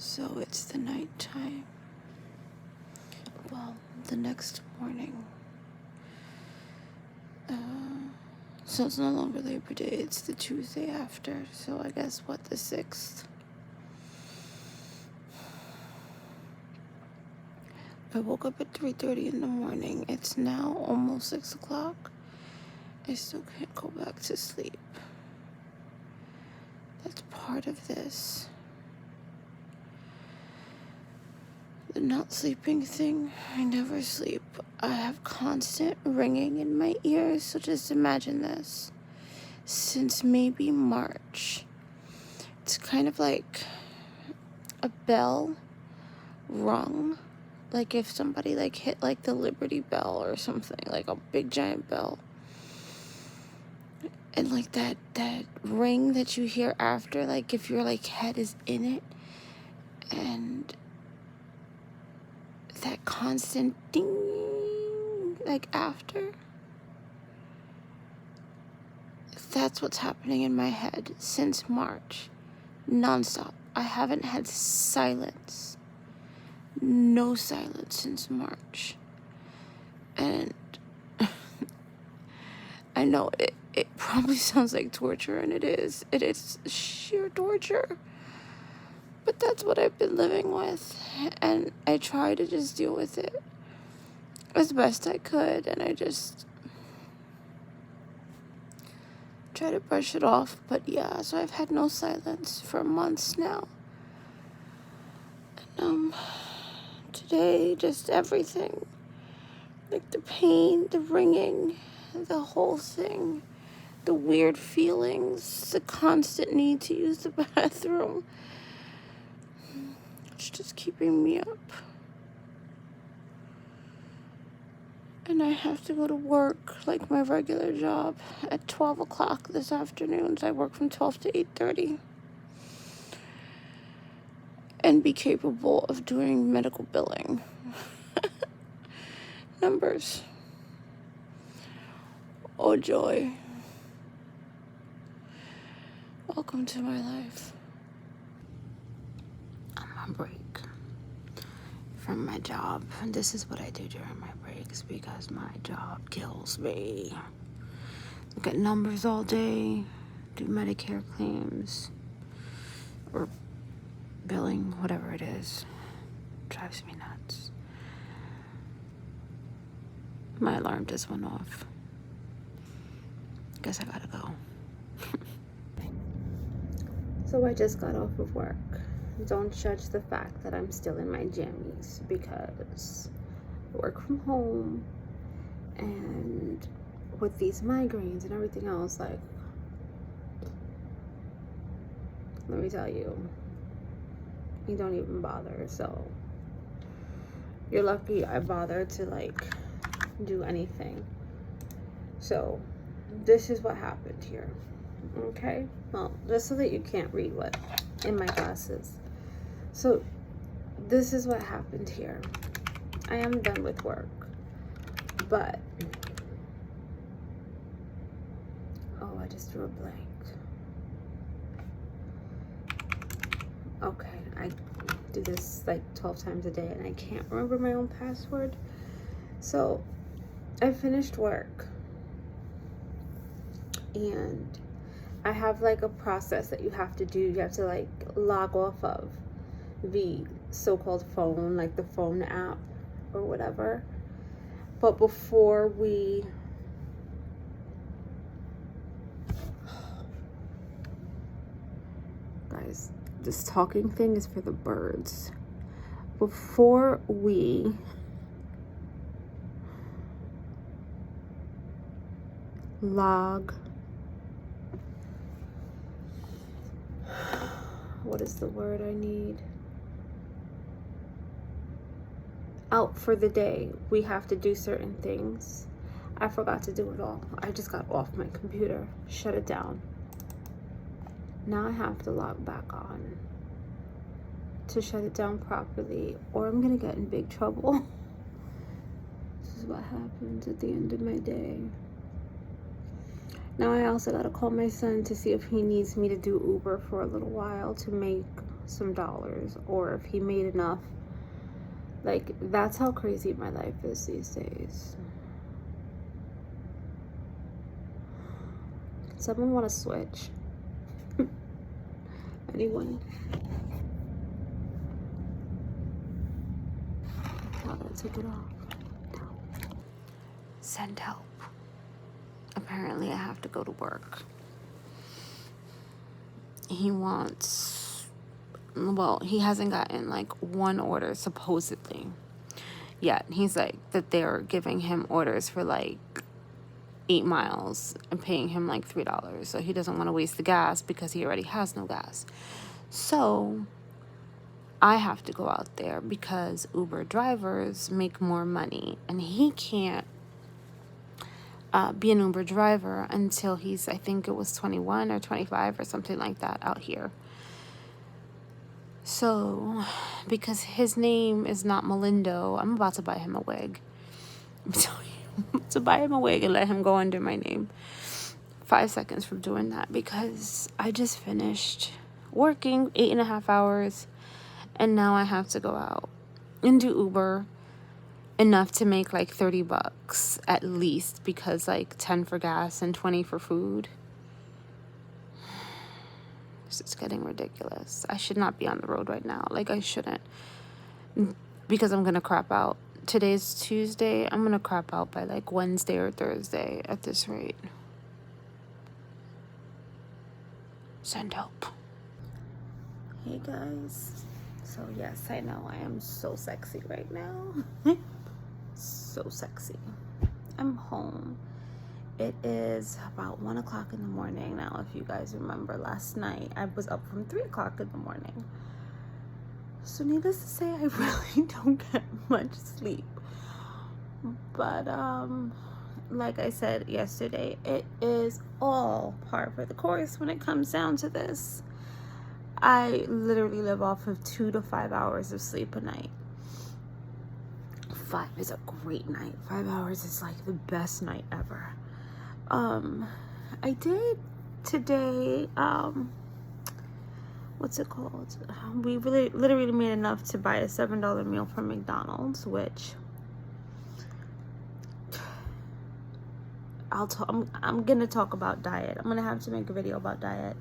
So it's the night time. Well, the next morning. So it's no longer Labor Day, it's the Tuesday after. So I guess the 6th? I woke up at 3:30 in the morning. It's now almost 6 o'clock. I still can't go back to sleep. That's part of this. The not sleeping thing, I never sleep. I have constant ringing in my ears, so just imagine this. Since maybe March, it's kind of like a bell rung. Like if somebody hit the Liberty Bell or something, like a big giant bell. And that ring that you hear after, if your head is in it, and that constant ding, after. That's what's happening in my head since March. Nonstop. I haven't had silence. No silence since March. And I know it probably sounds like torture, and it is. It is sheer torture. But that's what I've been living with, and I try to just deal with it as best I could, and I just try to brush it off. But yeah, so I've had no silence for months now. And today, just everything, the pain, the ringing, the whole thing, the weird feelings, the constant need to use the bathroom. It's just keeping me up. And I have to go to work like my regular job at 12 o'clock this afternoon. So I work from 12 to 8:30. And be capable of doing medical billing. Numbers. Oh joy. Welcome to my life. I'm on break from my job. And this is what I do during my breaks because my job kills me. Look at numbers all day, do Medicare claims, or billing, whatever it is. Drives me nuts. My alarm just went off. Guess I gotta go. So I just got off of work. Don't judge the fact that I'm still in my jammies because I work from home, and with these migraines and everything else, let me tell you, you don't even bother. So you're lucky I bothered to do anything. So this is what happened here. Okay, well, just so that you can't read what in my glasses. So this is what happened here. I am done with work, but I just drew a blank. Okay, I do this 12 times a day and I can't remember my own password. So I finished work, and I have a process that you have to do. You have to log off of the so-called phone, the phone app or whatever. But before we guys, this talking thing is for the birds. Before we log, what is the word I need? Out for the day, we have to do certain things. I forgot to do it all. I just got off my computer, shut it down. Now I have to log back on to shut it down properly, or I'm gonna get in big trouble. This is what happens at the end of my day. Now I also gotta call my son to see if he needs me to do Uber for a little while to make some dollars, or if he made enough. Like, that's how crazy my life is these days. Someone want to switch? Anyone? How do I take it off? No. Send help. Apparently I have to go to work. He wants, well, he hasn't gotten like one order supposedly yet. He's like that they're giving him orders for like 8 miles and paying him like $3. So he doesn't want to waste the gas because he already has no gas. So I have to go out there because Uber drivers make more money, and he can't be an Uber driver until he's, I think it was 21 or 25 or something like that out here. So because his name is not Melindo, I'm about to buy him a wig. I'm telling you, I'm about to buy him a wig and let him go under my name. 5 seconds from doing that, because I just finished working 8.5 hours, and now I have to go out and do Uber enough to make like $30 at least, because like 10 for gas and 20 for food. It's getting ridiculous. I should not be on the road right now. Like, I shouldn't, because I'm gonna crap out. Today's Tuesday. I'm gonna crap out by like Wednesday or Thursday at this rate. Send help. Hey guys. So yes, I know I am so sexy right now. So sexy. I'm home. It is about 1 o'clock in the morning now. If you guys remember last night, I was up from 3 o'clock in the morning. So needless to say, I really don't get much sleep. But like I said yesterday, it is all par for the course when it comes down to this. I literally live off of 2 to 5 hours of sleep a night. 5 is a great night. 5 hours is like the best night ever. I did today, what's it called? We literally made enough to buy a $7 meal from McDonald's, which I'm gonna talk about diet. I'm gonna have to make a video about diet,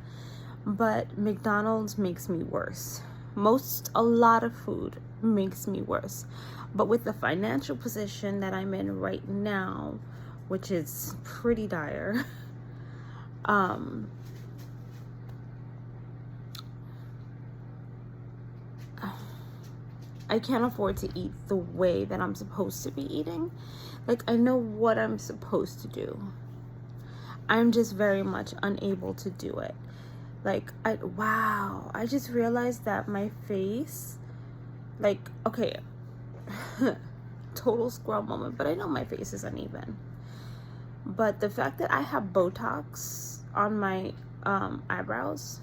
but McDonald's makes me worse. A lot of food makes me worse, but with the financial position that I'm in right now, which is pretty dire, I can't afford to eat the way that I'm supposed to be eating. Like, I know what I'm supposed to do. I'm just very much unable to do it. Like, wow, I just realized that my face, like, okay, total squirrel moment, but I know my face is uneven. But the fact that I have Botox on my eyebrows,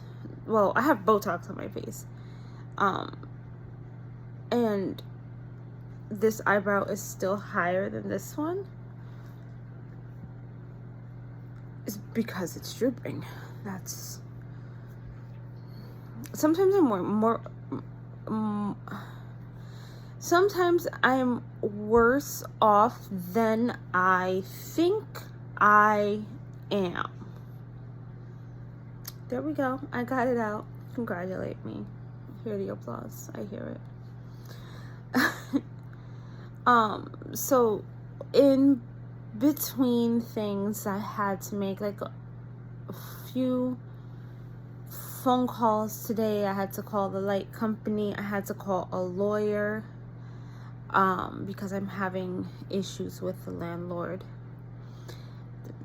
well, I have Botox on my face, and this eyebrow is still higher than this one, is because it's drooping. That's, sometimes sometimes I'm worse off than I think I am. There we go. I got it out. Congratulate me. Hear the applause. I hear it. So in between things, I had to make like a few phone calls today. I had to call the light company. I had to call a lawyer, because I'm having issues with the landlord,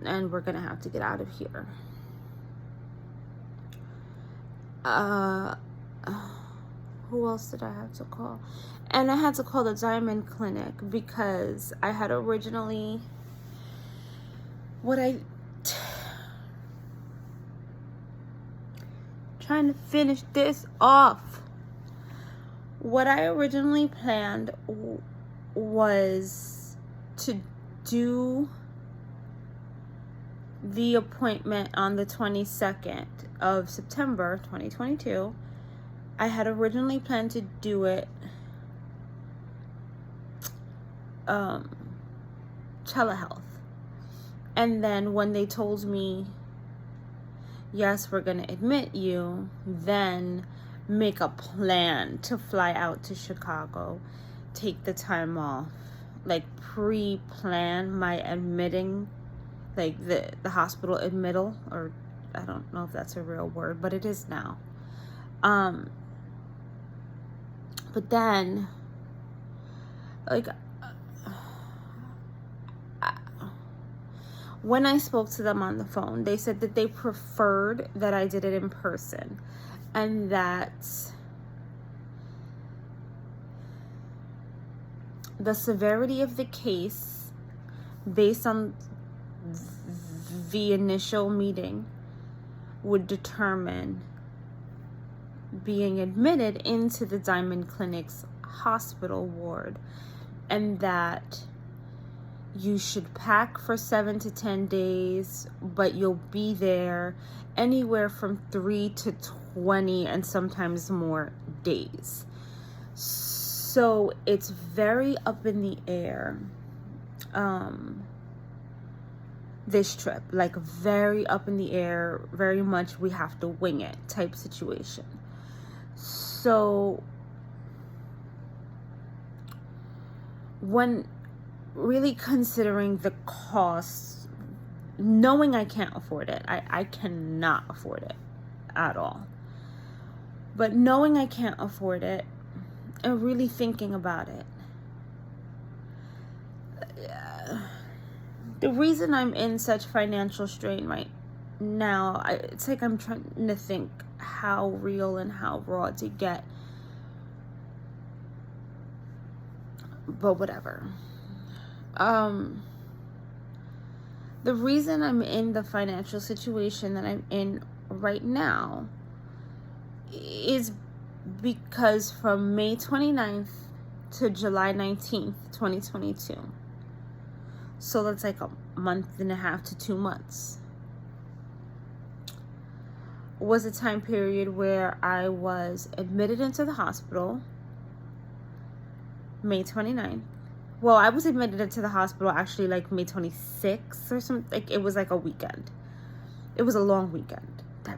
and we're gonna have to get out of here. Who else did I have to call? And I had to call the Diamond Clinic, because I had originally, trying to finish this off. What I originally planned was to do the appointment on the 22nd of September 2022 I had originally planned to do it telehealth. And then when they told me, yes, we're going to admit you, then make a plan to fly out to Chicago, take the time off, like pre-plan my admitting, like the hospital admittal, or I don't know if that's a real word, but it is now. But then, like, when I spoke to them on the phone, they said that they preferred that I did it in person, and that the severity of the case, based on the initial meeting, would determine being admitted into the Diamond Clinic's hospital ward, and that you should pack for 7 to 10 days, but you'll be there anywhere from 3 to 20 and sometimes more days. So it's very up in the air, this trip, like very up in the air, very much we have to wing it type situation. So when really considering the costs, knowing I can't afford it, I cannot afford it at all, but knowing I can't afford it and really thinking about it, the reason I'm in such financial strain right now, it's like I'm trying to think how real and how raw to get, but whatever. The reason I'm in the financial situation that I'm in right now is because from May 29th to July 19th, 2022, so that's like a month and a half to 2 months, was a time period where I was admitted into the hospital, May 29th. Well, I was admitted into the hospital actually like May 26th or something. Like, it was like a weekend. It was a long weekend. That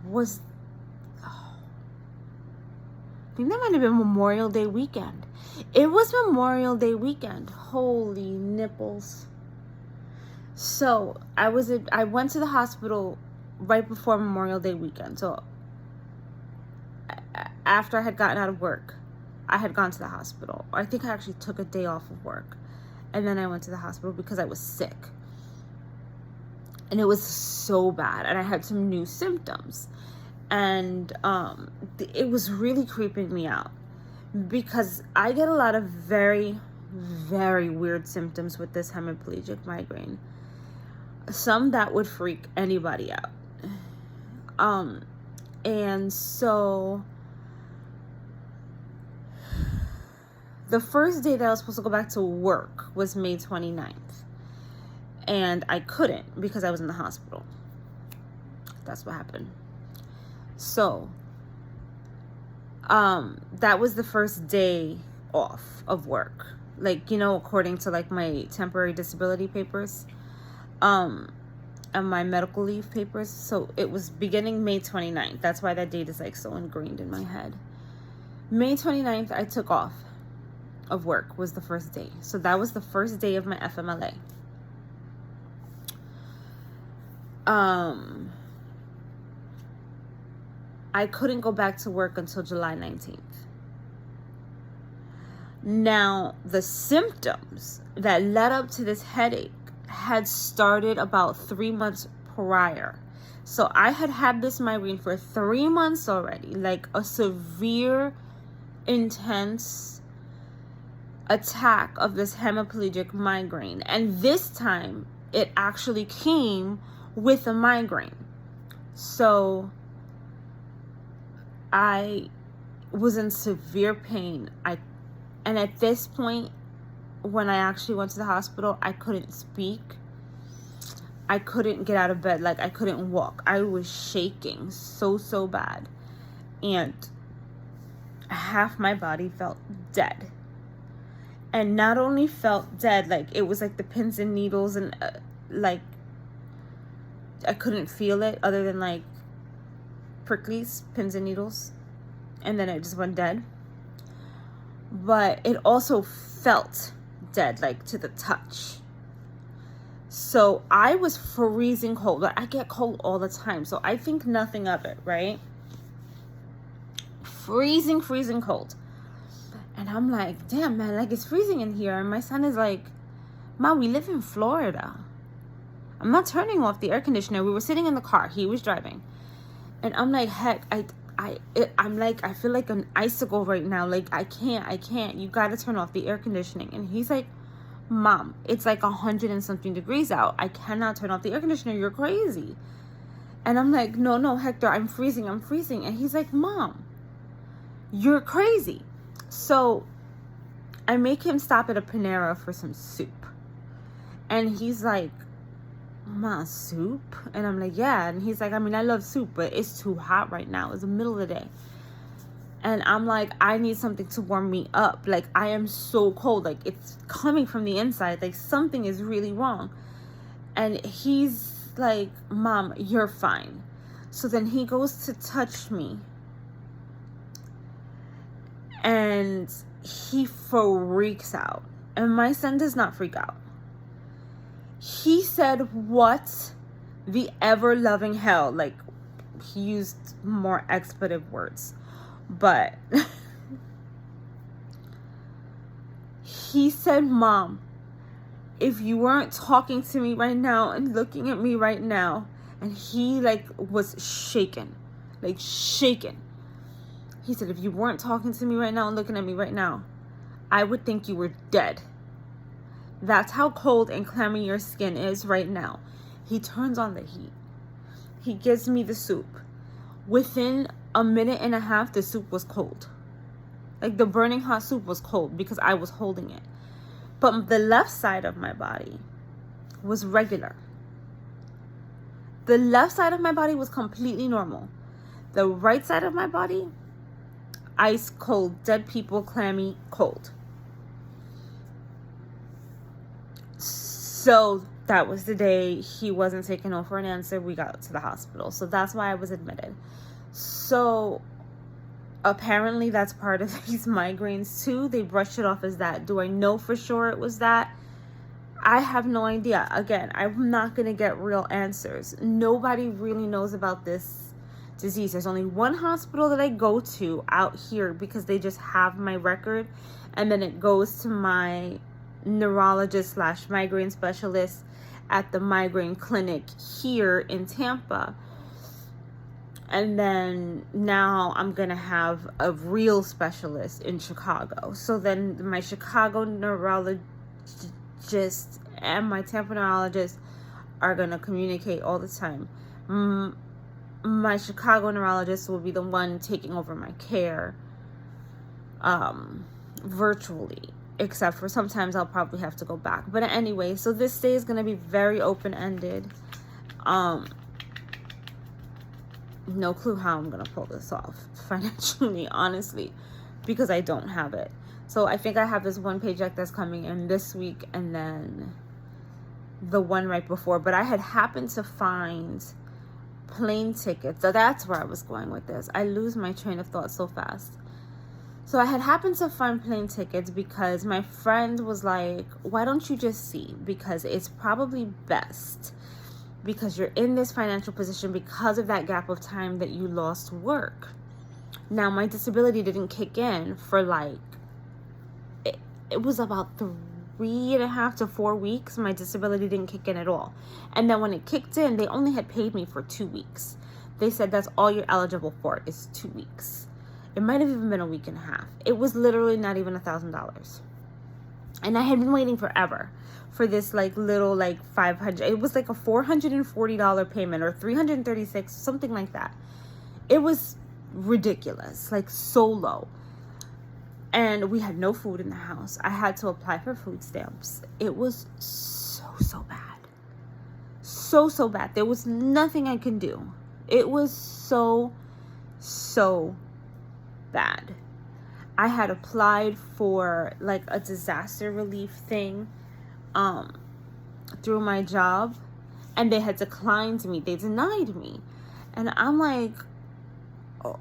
was, I think that might have been Memorial Day weekend. It was Memorial Day weekend. Holy nipples. So I went to the hospital right before Memorial Day weekend. So after I had gotten out of work, I had gone to the hospital. I think I actually took a day off of work, and then I went to the hospital because I was sick, and it was so bad, and I had some new symptoms, and it was really creeping me out because I get a lot of very, very weird symptoms with this hemiplegic migraine. Some that would freak anybody out. And so the first day that I was supposed to go back to work was May 29th. And I couldn't because I was in the hospital. That's what happened. So, that was the first day off of work. Like, according to like my temporary disability papers, and my medical leave papers. So it was beginning May 29th. That's why that date is like so ingrained in my head. May 29th, I took off of work, was the first day. So that was the first day of my FMLA. I couldn't go back to work until July 19th. Now, the symptoms that led up to this headache had started about 3 months prior. So I had had this migraine for 3 months already, like a severe, intense attack of this hemiplegic migraine. And this time it actually came with a migraine. So I was in severe pain. And at this point, when I actually went to the hospital, I couldn't speak. I couldn't get out of bed. Like, I couldn't walk. I was shaking so bad. and half my body felt dead. And not only felt dead, like it was like the pins and needles, and like I couldn't feel it other than like pricklies, pins and needles, and then it just went dead. But it also felt dead, like to the touch. So I was freezing cold. I get cold all the time, so I think nothing of it, right? Freezing cold. And I'm like, damn, man, like it's freezing in here. And my son is like, Mom, we live in Florida. I'm not turning off the air conditioner. We were sitting in the car. He was driving. And I'm like, heck, I'm like, I feel like an icicle right now. Like, I can't. You got to turn off the air conditioning. And he's like, Mom, it's like 100 and something degrees out. I cannot turn off the air conditioner. You're crazy. And I'm like, no, Hector, I'm freezing. And he's like, Mom, you're crazy. So I make him stop at a Panera for some soup. And he's like, Ma, soup? And I'm like, yeah. And he's like, I mean, I love soup, but it's too hot right now. It's the middle of the day. And I'm like, I need something to warm me up. Like, I am so cold. Like, it's coming from the inside. Like, something is really wrong. And he's like, Mom, you're fine. So then he goes to touch me. And he freaks out. And my son does not freak out. He said, what the ever-loving hell? Like, he used more expletive words. But he said, Mom, if you weren't talking to me right now and looking at me right now, and he like was shaken. He said, if you weren't talking to me right now and looking at me right now, I would think you were dead. That's how cold and clammy your skin is right now. He turns on the heat. He gives me the soup. Within a minute and a half, the soup was cold. Like, the burning hot soup was cold because I was holding it. But the left side of my body was regular. The left side of my body was completely normal. The right side of my body, ice cold, dead people, clammy, cold. So that was the day he wasn't taken over for an answer. We got to the hospital. So that's why I was admitted. So apparently that's part of these migraines too. They brushed it off as that. Do I know for sure it was that? I have no idea. Again, I'm not going to get real answers. Nobody really knows about this disease. There's only one hospital that I go to out here because they just have my record, and then it goes to my neurologist / migraine specialist at the migraine clinic here in Tampa. And then now I'm going to have a real specialist in Chicago. So then my Chicago neurologist and my Tampa neurologist are going to communicate all the time. My Chicago neurologist will be the one taking over my care virtually, except for sometimes I'll probably have to go back. But anyway, so this day is going to be very open-ended. No clue how I'm going to pull this off financially, honestly, because I don't have it. So I think I have this one paycheck that's coming in this week and then the one right before. But I had happened to find plane tickets. So that's where I was going with this. I lose my train of thought so fast. So I had happened to find plane tickets because my friend was like, why don't you just see? Because it's probably best. Because you're in this financial position because of that gap of time that you lost work. Now, my disability didn't kick in for like, it was about 3.5 to 4 weeks. My disability didn't kick in at all. And then when it kicked in, they only had paid me for 2 weeks. They said that's all you're eligible for is 2 weeks. It might have even been a week and a half. It was literally not even $1,000. And I had been waiting forever for this like little like 500. It was like a $440 payment or $336, something like that. It was ridiculous, like so low. And we had no food in the house. I had to apply for food stamps. It was so bad. So bad. There was nothing I could do. It was so bad. I had applied for like a disaster relief thing through my job, and they had declined me. They denied me. And I'm like, oh,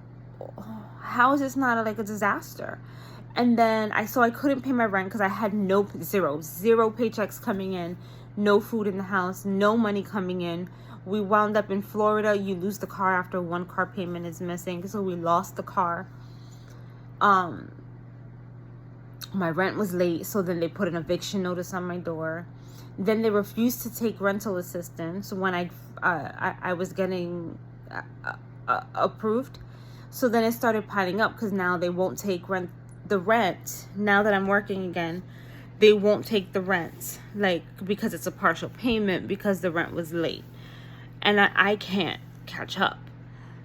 how is this not like a disaster? And then I couldn't pay my rent because I had zero paychecks coming in, no food in the house, no money coming in. We wound up in Florida. You lose the car after one car payment is missing. So we lost the car. My rent was late. So then they put an eviction notice on my door. Then they refused to take rental assistance when I was getting approved. So then it started piling up because now they won't take the rent. Now that I'm working again, they won't take the rent, like, because it's a partial payment because the rent was late. And I can't catch up.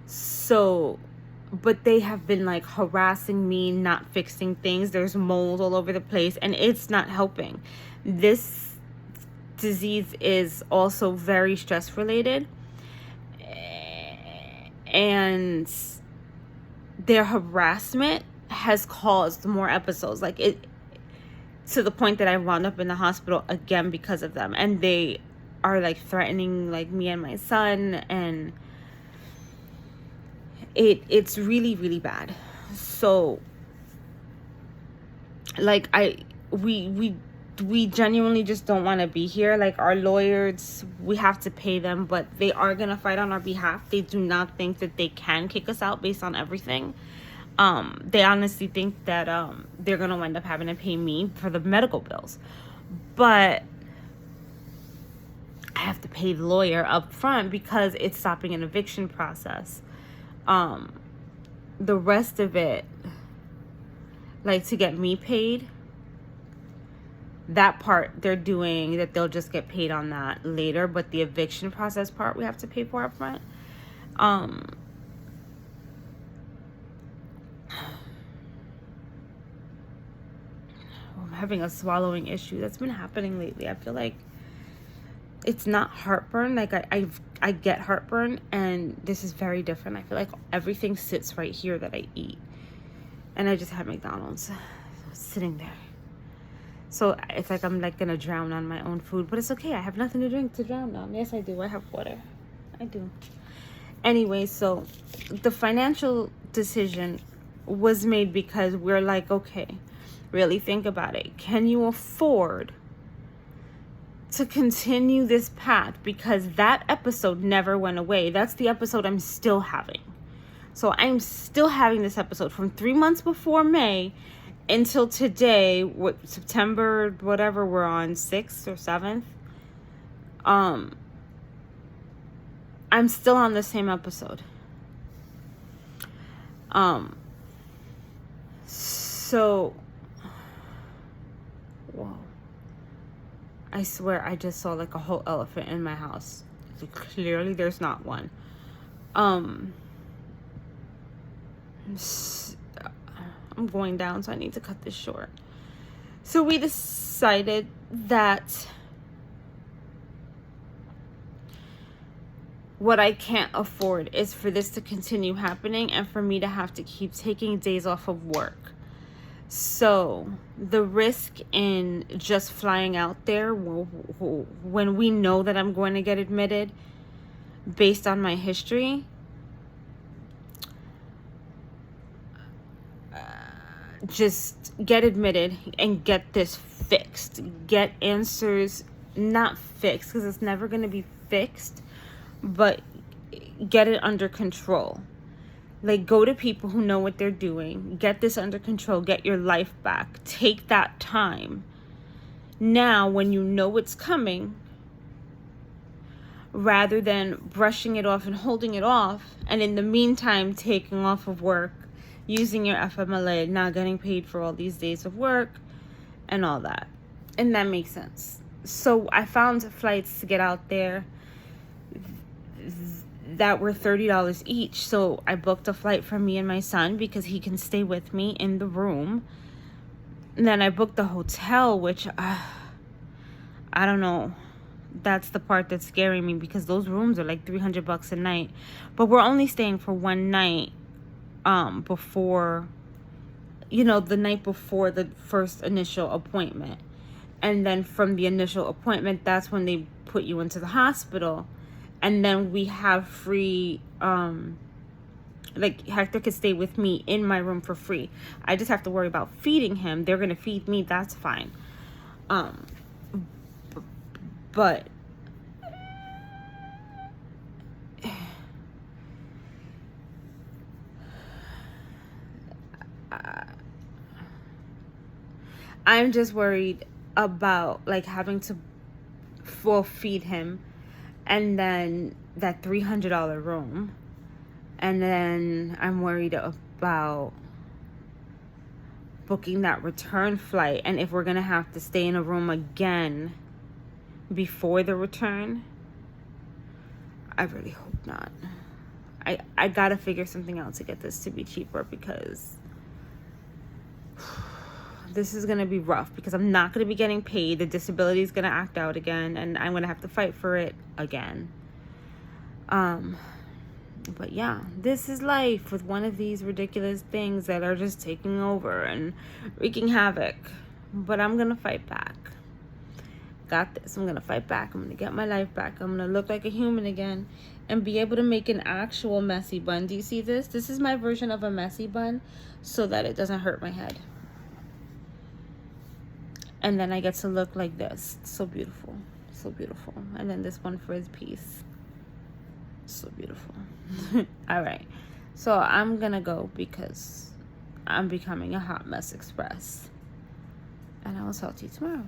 So, but they have been like harassing me, not fixing things. There's mold all over the place and it's not helping. This disease is also very stress related. And their harassment has caused more episodes. Like it, to the point that I wound up in the hospital again because of them. And they are like threatening like me and my son, and it's really, really bad. So like we genuinely just don't want to be here. Like our lawyers, we have to pay them, but they are gonna fight on our behalf. They do not think that they can kick us out based on everything. They honestly think that they're gonna wind up having to pay me for the medical bills, but I have to pay the lawyer up front because it's stopping an eviction process. The rest of it, like to get me paid, that part they're doing that, they'll just get paid on that later, but the eviction process part we have to pay for up front. I'm having a swallowing issue that's been happening lately. I feel like it's not heartburn. Like I get heartburn, and this is very different. I feel like everything sits right here that I eat. And I just had McDonald's. So it's sitting there. So it's like I'm like gonna drown on my own food, but it's okay. I have nothing to drink to drown on. Yes, I do. I have water. I do. Anyway, so the financial decision was made because we're like, okay, really think about it. Can you afford to continue this path? Because that episode never went away. That's the episode I'm still having. So I'm still having this episode from 3 months before May until today, September, whatever we're on, 6th or 7th. I'm still on the same episode. So, whoa. I swear I just saw like a whole elephant in my house. So clearly there's not one. I'm going down, so I need to cut this short. So we decided that what I can't afford is for this to continue happening and for me to have to keep taking days off of work. So the risk in just flying out there when we know that I'm going to get admitted based on my history, just get admitted and get this fixed. Get answers, not fixed because it's never going to be fixed, but get it under control. Like, go to people who know what they're doing. Get this under control. Get your life back. Take that time. Now, when you know it's coming, rather than brushing it off and holding it off, and in the meantime, taking off of work, using your FMLA, not getting paid for all these days of work, and all that. And that makes sense. So I found flights to get out there that were $30 each. So I booked a flight for me and my son because he can stay with me in the room. And then I booked the hotel, which I don't know. That's the part that's scaring me because those rooms are like $300 a night. But we're only staying for one night before, you know, the night before the first initial appointment. And then from the initial appointment, that's when they put you into the hospital. And then we have free, like Hector could stay with me in my room for free. I just have to worry about feeding him. They're going to feed me. That's fine. But I'm just worried about like having to full feed him, and then that $300 room, and then I'm worried about booking that return flight, and if we're gonna have to stay in a room again before the return. I really hope not. I gotta figure something out to get this to be cheaper, because this is gonna be rough, because I'm not gonna be getting paid. The disability is gonna act out again, and I'm gonna have to fight for it again. But yeah, this is life with one of these ridiculous things that are just taking over and wreaking havoc. But I'm gonna fight back. Got this. I'm gonna fight back. I'm gonna get my life back. I'm gonna look like a human again and be able to make an actual messy bun. Do you see this? This is my version of a messy bun, so that it doesn't hurt my head. And then I get to look like this. So beautiful. So beautiful. And then this one for his piece. So beautiful. All right. So I'm going to go, because I'm becoming a hot mess express. And I will talk to you tomorrow.